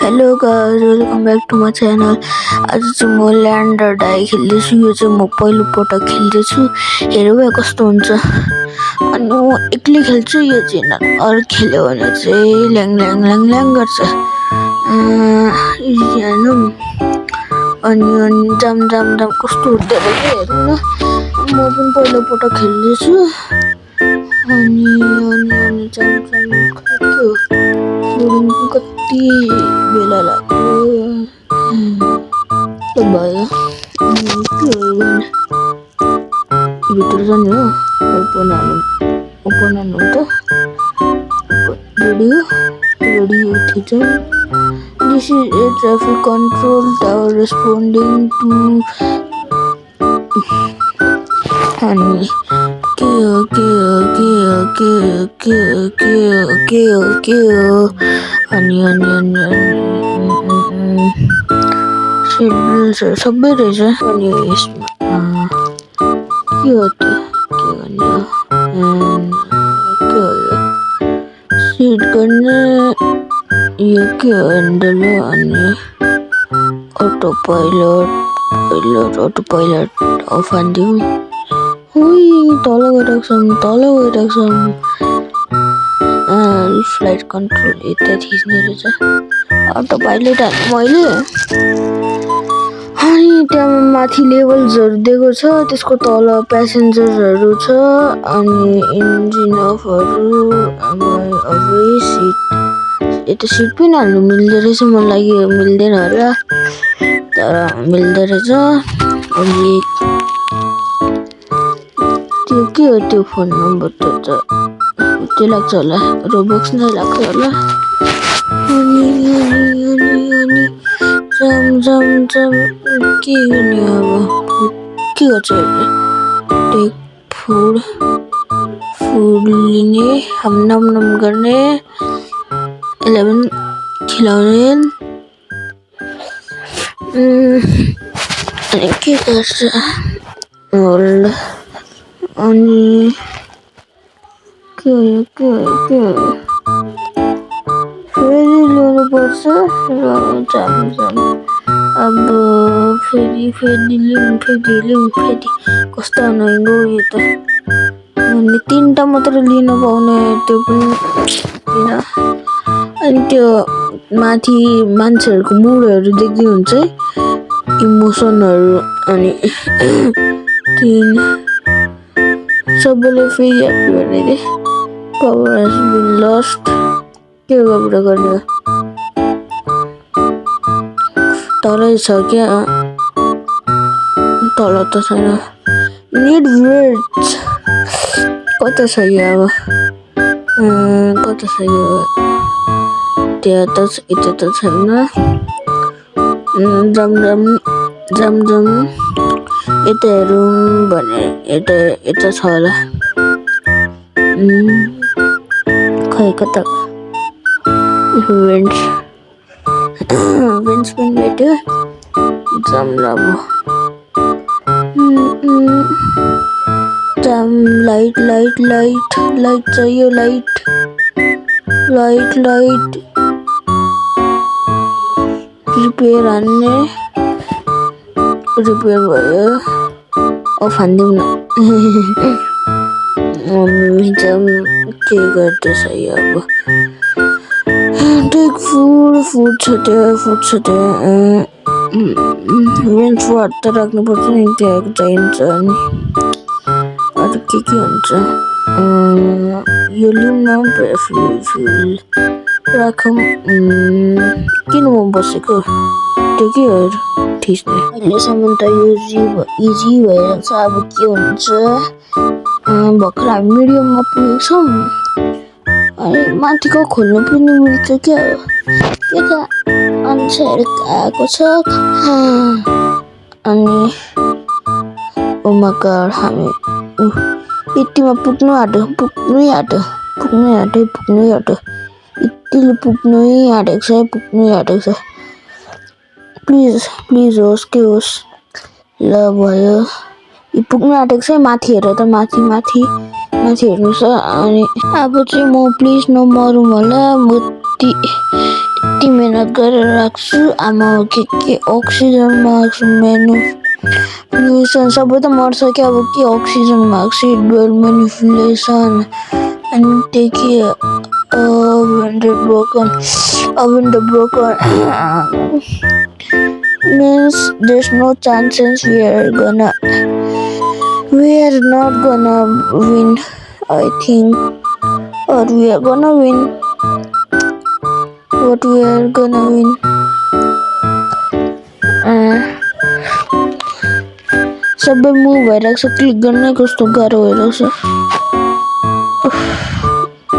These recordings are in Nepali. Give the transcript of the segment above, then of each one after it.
Hello guys, welcome back to my channel. आज चाहिँ म ल्यान्ड र डाई खेल्दैछु। यो चाहिँ म पहिलोपटक खेल्दैछु। हेरौँ है कस्तो हुन्छ। अनि म एक्लै खेल्छु। यो चाहिँ अरू खेल्यो भने चाहिँ ल्याङ ल्याङ ल्याङ ल्याङ गर्छ। अनि जाम जाम जाम कस्तो हुँदो रहेछ हेरौँ न। म पनि पहिलोपटक खेल्दैछु। अनि जाम जाम के हो कति बेला लाग्यो भयो। के हो भने भित्र जाने हो। ओपन हाल्नु त radio थिचौँ। This is a traffic control tower responding to अनि के हो अनि सिग्नल्सहरू सबै रहेछ। अनि यसमा के हो त्यो के भन्ने के हो यो सिट गर्ने यो के हो ह्यान्डल हो। अनि अटो पाइलट अफ हानिदिउँ। तल गइरहेको छ फ्लाइट कन्ट्रोल यता थिच्ने रहेछ। अटो पाइलट हाल्नु मैले। अनि त्यहाँ माथि लेभल्सहरू दिएको छ। त्यसको तल प्यासेन्जरहरू छ। अनि इन्जिन अफहरू सिट यता सिट पनि हाल्नु मिल्दो रहेछ। मलाई लाग्यो मिल्दैन होला तर मिल्दो रहेछ। अनि त्यो के हो त्यो फोन नम्बर त त्यो लाग्छ होला रोबक्स नै लाग्छ होला। अनि जम के गर्ने अब के गर्छ टेक फुड लिने नम गर्ने 11 खिलाउने अनि के गर्छ अनि के फेरि ल्याउनुपर्छ जाम अब फेरि कस्तो नइङ्गो यो त। अनि 3टा मात्र लिन पाउने त्यो पनि किन। अनि त्यो माथि मान्छेहरूको मुडहरू देख्दै हुन्छ इमोसनहरू। अनि 3 सबैले फेरि ह्याप्पी भने पावर हेज बिन लस्ट के गर्नु गर्ने तलै छ क्या तल त छैन। निड वर्ड्स कता छ यो अब कता छ यो त्यहाँ त यता त छैन। जम यता हेरौँ भने यता छ होला। खै कता भेन्ट्स पनि भेट्यो। जाम लाइट चाहियो लाइट रिपेयर हान्ने रिपेयर भयो अफ हानिदिउँ न। जाम के गर्दैछ यो अब टेक फुड छ त्यहाँ रेन्च वाट त राख्नुपर्छ नि त्यहाँ चाहिन्छ। अनि अरू के हुन्छ यो लिउँ न फ्युल राखौँ। किन म बसेको त्यो के हो थिच्ने अहिलेसम्म त यो इजी भइरहेको छ। अब के हुन्छ भर्खर हामी मिडियममा पुगेको छौँ। अनि माथिको खोल्नु पनि मिल्छ क्या के त मान्छेहरू आएको छ। अनि ओमाकार हामी यतिमा पुग्नु आँट्यो यतिले पुग्नै आँटेको छ। प्लिज होस् के होस् ल भयो यो पुग्नु आँटेको छ। माथि हेर त माथि हेर्नु छ। अनि अब चाहिँ म प्लिज नमरौँ होला। म यति मेहनत गरेर राख्छु आमा के अक्सिजन मार्क्स म्यानिपुलेसन सबै त मर्छ क्या अब के oxygen mask seat belt manipulation अनि त्यही के oven the broken means there's no chances we are not gonna win, I think, or we are gonna win. What we are gonna win? सबै मुभ भइरहेको छ क्लिक गर्नै कस्तो गाह्रो भइरहेको छ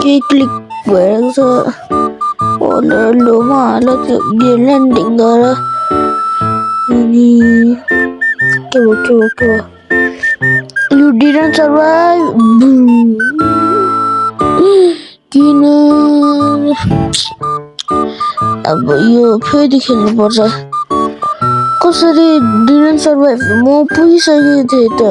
के क्लिक भइरहेको छ लोमा हालत ल्यान्डिङ गरेर अनि के भयो You didn't survive. किन अब यो फेरि खेल्नुपर्छ कसरी didn't survive म पुगिसकेको थिएँ त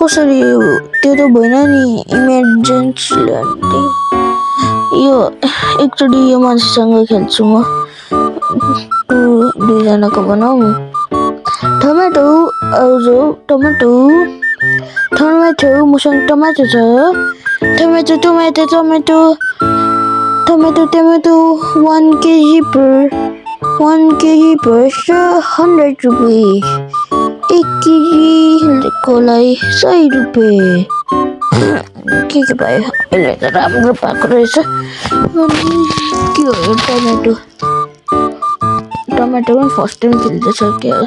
कसरी त्यो त भएन नि इमर्जेन्सी ल्यान्डिङ यो एकचोटि यो मान्छेसँग खेल्छु म दुईजनाको बनाऊ टमाटो आउजो टमाटो मसँग टमाटो छ tomato 1 kg per 100 rupees 1 kg को लागि 100 रुपियाँ के भयो अहिले त राम्रो पाएको रहेछ के हो यो टमाटो पनि फर्स्ट टाइम खेल्दैछ क्या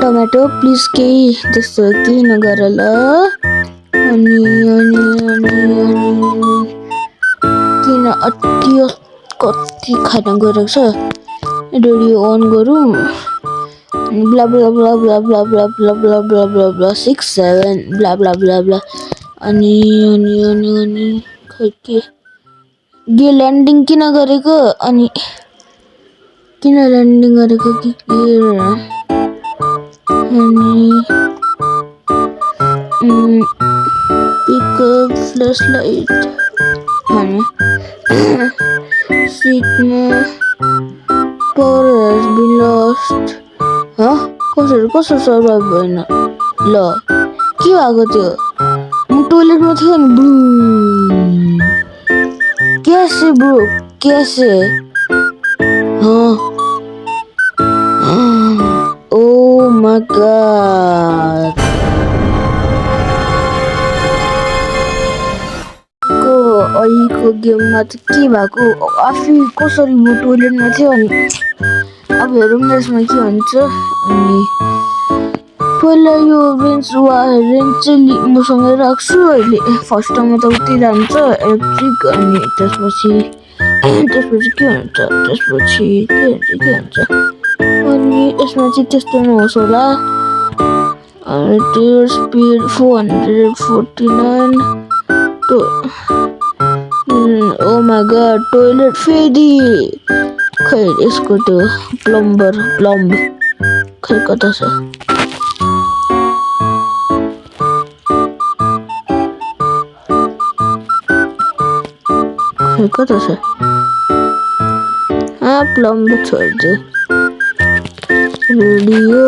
टमाटो प्लिज केही त्यस्तो केही नगर ल अनि किन कति खाना गइरहेको छ रेडियो अन गरौँ blah blah blah blah blah blah blah blah blah blah blah 6 7 blah blah blah blah अनि खै के ल्यान्डिङ किन गरेको अनि किन ल्यान्डिङ गरेको कि अनि pick up flashlight अनि सीटमा power has been lost कसरी सर्भाइभ भएन ल के भएको थियो म टोइलेटमा थियो नि ब्रो कैसे Oh my god अहिलेको गेममा त के भएको आफै कसरी म टोइलेटमा थियो अनि अब हेरौँ न यसमा के हुन्छ अनि पहिला यो रेन्च चाहिँ मसँग राख्छु अहिले फर्स्ट टाइममा त उतै जान्छ इलेक्ट्रिक अनि त्यसपछि के हुन्छ अनि यसमा चाहिँ त्यस्तो नहोस् होला अनि त्यो speed 449 Oh my god toilet फेरि खै यसको त्यो प्लम्ब खै कता छ प्लम्ब छोड्दे रेडियो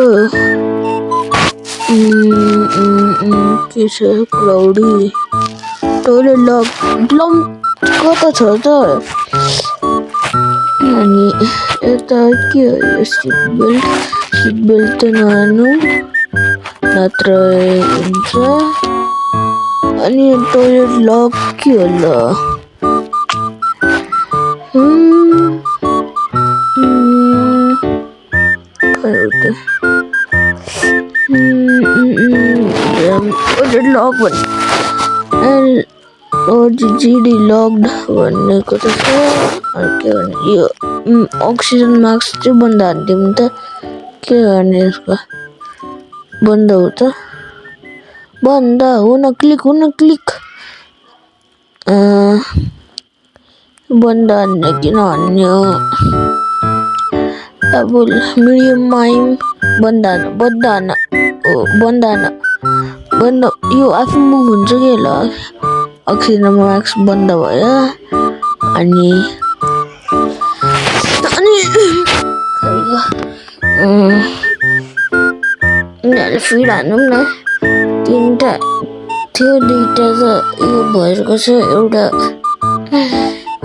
के छ क्लाउडी टोइलेट लक प्लम्ब कता छ त अनि यता के हो यो सिट बेल्ट त नहाल्नु नत्र हुन्छ अनि टोइलेट लक के होला लक GD लक्ड भनेको त छ के भने यो अक्सिजन मार्क्स चाहिँ बन्द हान्दिउँ त के गर्ने यसको बन्द हुन क्लिक बन्द हान्ने किन हान्ने हो अब मिडियम माइम बन्द यो आफै मुभ हुन्छ कि ल अक्सिजन मार्क्स बन्द भयो अनि अनि उनीहरूले फिड हानौँ न 3टा थियो 2टा त यो भइरहेको छ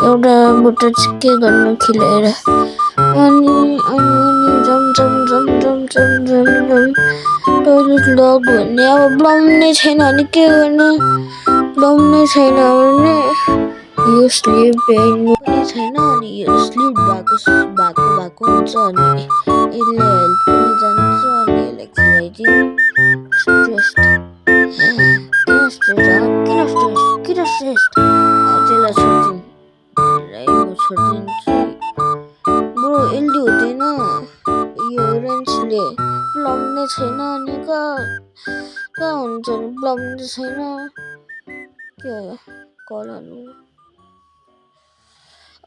एउटाबाट चाहिँ के गर्नु खिलाएर अनि टोइलेट लग भन्ने अब ब्लम नै छैन भने के गर्नु ब्लम नै छैन भने यो स्लिप हेर्नु पनि छैन अनि यो स्लिप भएको हुन्छ अनि यसले हेल्थ पनि जान्छ अनि यसलाई खिलाइदिउँ किन स्ट्रेस त्यसलाई छोडिदिन्छु ब्रो यसले हुँदैन यो रेन्चले प्लम नै छैन अनि कहाँ हुन्छ नि प्लम नै छैन के कल हाल्नु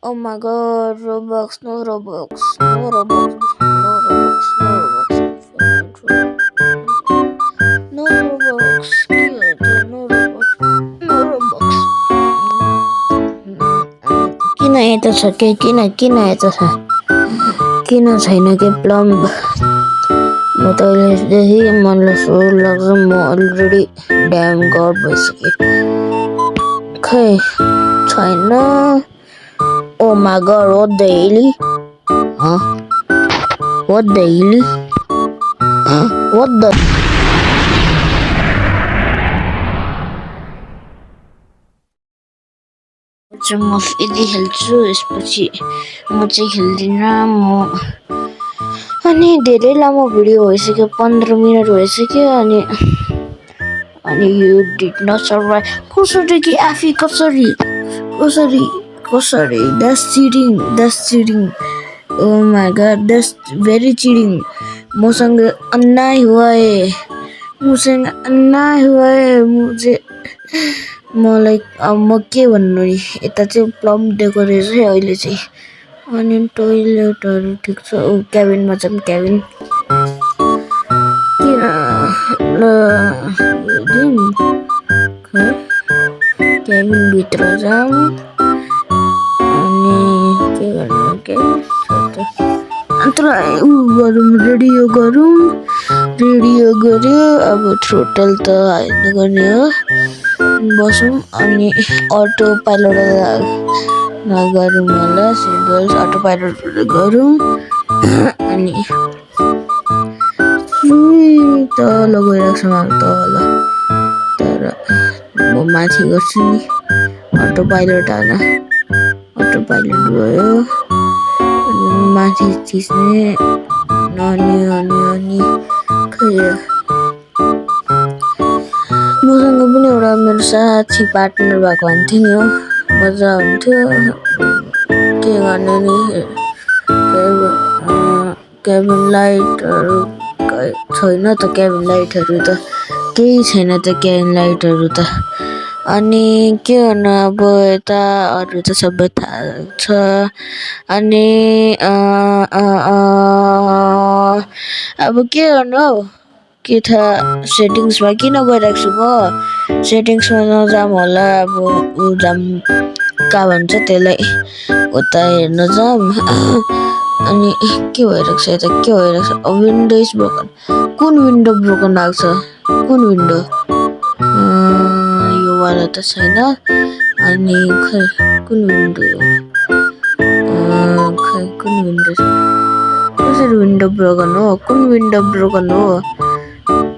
Oh my god, Robux, no Robux, no Robux, no Robux, no Robux, no Robux, no Robux, no Robux. किन यता छ के किन यता छ किन छैन के प्लम म त अहिलेदेखि मलाई सुर लाग्छ म अलरेडी ड्याम गड भइसकेँ खै छैन Oh my god, what the hell? Huh? What the hell? Huh? What the? म यदि खेल्छु यसपछि म चाहिँ खेल्दिनँ अनि धेरै लामो भिडियो भइसक्यो 15 मिनट भइसक्यो अनि you did not survive कसरी कि आफै कसरी that's cheating oh my god that's very cheating मसँग अन्याय हुआ है मुझे मलाई म के भन्नु नि यता चाहिँ प्लम दिएको रहेछ अहिले चाहिँ अनि टोइलेटहरू ठिक छ क्याबिनमा चाहिँ क्याबिन क्याबिन भित्र जाउँ अनि के गर्नु के रेडियो गर्यो अब थ्रोटल त हाल्नु गर्ने हो बसौँ अनि अटो पाइलट नगरौँ होला सिडल्स अटो पाइलट गरौँ अनि तल गइरहेको छ तल तर म माथि गर्छु नि अटो पाइलट गयो अनि माथि थिच्ने अनि खै मसँग पनि एउटा मेरो साथी पार्टनर भएको हुन्थ्यो नि हो मजा हुन्थ्यो के गर्ने नि क्याबिन लाइटहरू छैन त क्याबिन लाइटहरू त केही छैन त क्याबिन लाइटहरू त अनि के गर्नु अब यता अरू त सबै थाहा छ अनि अब के गर्नु हौ के थाहा सेटिङ्समा किन गइरहेको छु म सेटिङ्समा नजाऊँ होला अब जाऊँ कहाँ भन्छ त्यसलाई उता हेर्न जाऊँ अनि के भइरहेको छ यता के भइरहेको छ विन्डो इज ब्रोकन कुन विन्डो ब्रोकन भएको छ कुन विन्डो यो वाला त छैन अनि खै कुन विन्डो कसरी विन्डो ब्रोकन हो कुन विन्डो ब्रोकन हो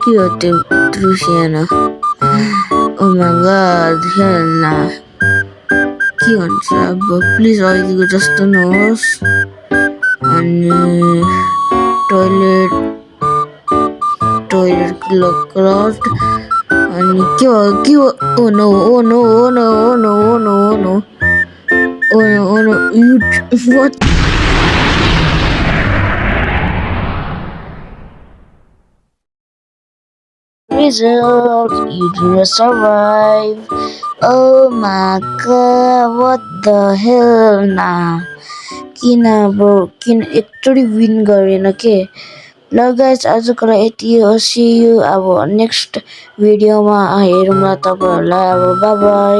के हो त्यो दृश्य ओ माय गॉड हेल्ना के भन्छ अब प्लिज अहिलेको जस्तो नहोस् अनि टोइलेट क्लट अनि के हो oh no you what result you didn't survive oh my god what the hell ना किन एकचोटि विन गरेन के ल गाइस आजको लागि यति हो सी यू अब नेक्स्ट भिडियोमा हेरौँला तपाईहरुलाई अब बाइ बाइ